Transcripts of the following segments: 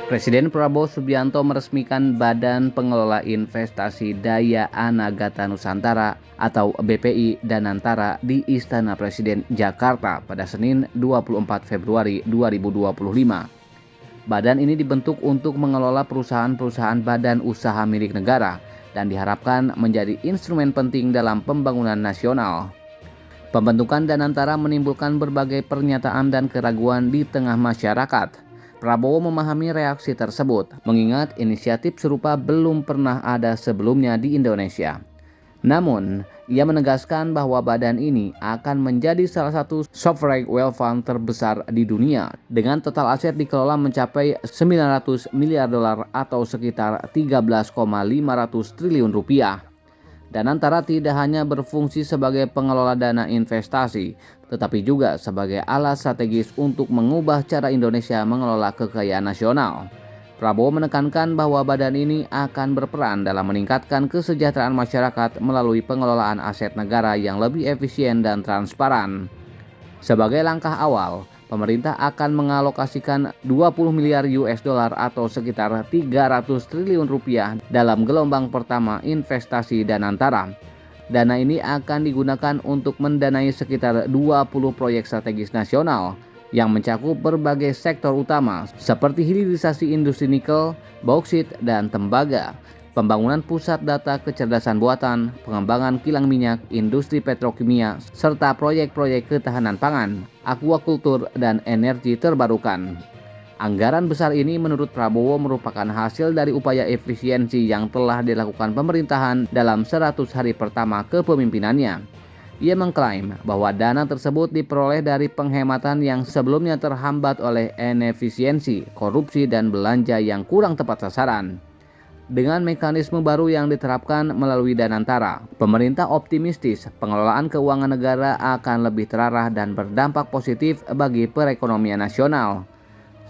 Presiden Prabowo Subianto meresmikan Badan Pengelola Investasi Daya Anagata Nusantara atau BPI Danantara di Istana Presiden Jakarta pada Senin 24 Februari 2025. Badan ini dibentuk untuk mengelola perusahaan-perusahaan badan usaha milik negara dan diharapkan menjadi instrumen penting dalam pembangunan nasional. Pembentukan Danantara menimbulkan berbagai pernyataan dan keraguan di tengah masyarakat. Prabowo memahami reaksi tersebut, mengingat inisiatif serupa belum pernah ada sebelumnya di Indonesia. Namun, ia menegaskan bahwa badan ini akan menjadi salah satu sovereign wealth fund terbesar di dunia dengan total aset dikelola mencapai 900 miliar dolar atau sekitar 13,5 triliun rupiah. Danantara tidak hanya berfungsi sebagai pengelola dana investasi, tetapi juga sebagai alat strategis untuk mengubah cara Indonesia mengelola kekayaan nasional. Prabowo menekankan bahwa badan ini akan berperan dalam meningkatkan kesejahteraan masyarakat melalui pengelolaan aset negara yang lebih efisien dan transparan. Sebagai langkah awal, pemerintah akan mengalokasikan 20 miliar US dollar atau sekitar 300 triliun rupiah dalam gelombang pertama investasi Danantara. Dana ini akan digunakan untuk mendanai sekitar 20 proyek strategis nasional yang mencakup berbagai sektor utama seperti hilirisasi industri nikel, bauksit, dan tembaga, pembangunan pusat data kecerdasan buatan, pengembangan kilang minyak, industri petrokimia, serta proyek-proyek ketahanan pangan, akuakultur, dan energi terbarukan. Anggaran besar ini menurut Prabowo merupakan hasil dari upaya efisiensi yang telah dilakukan pemerintahan dalam 100 hari pertama kepemimpinannya. Ia mengklaim bahwa dana tersebut diperoleh dari penghematan yang sebelumnya terhambat oleh inefisiensi, korupsi, dan belanja yang kurang tepat sasaran. Dengan mekanisme baru yang diterapkan melalui Danantara, pemerintah optimistis pengelolaan keuangan negara akan lebih terarah dan berdampak positif bagi perekonomian nasional.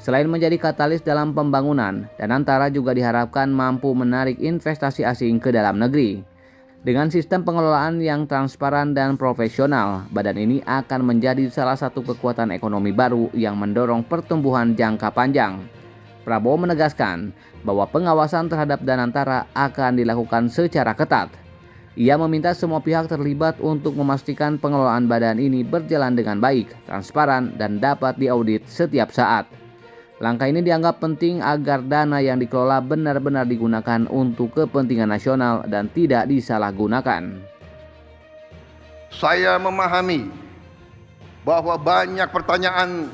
Selain menjadi katalis dalam pembangunan, Danantara juga diharapkan mampu menarik investasi asing ke dalam negeri. Dengan sistem pengelolaan yang transparan dan profesional, badan ini akan menjadi salah satu kekuatan ekonomi baru yang mendorong pertumbuhan jangka panjang. Prabowo menegaskan bahwa pengawasan terhadap Danantara akan dilakukan secara ketat. Ia meminta semua pihak terlibat untuk memastikan pengelolaan badan ini berjalan dengan baik, transparan, dan dapat diaudit setiap saat. Langkah ini dianggap penting agar dana yang dikelola benar-benar digunakan untuk kepentingan nasional dan tidak disalahgunakan. Saya memahami bahwa banyak pertanyaan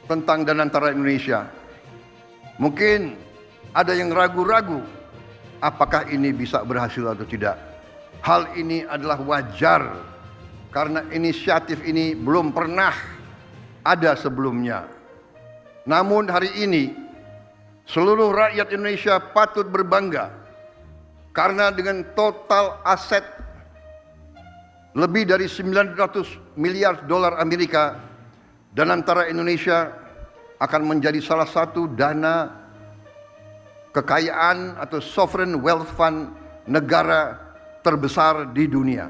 tentang Danantara Indonesia. Mungkin ada yang ragu-ragu apakah ini bisa berhasil atau tidak. Hal ini adalah wajar karena inisiatif ini belum pernah ada sebelumnya. Namun hari ini seluruh rakyat Indonesia patut berbangga karena dengan total aset lebih dari 900 miliar dolar Amerika, Danantara Indonesia akan menjadi salah satu dana kekayaan atau sovereign wealth fund negara terbesar di dunia.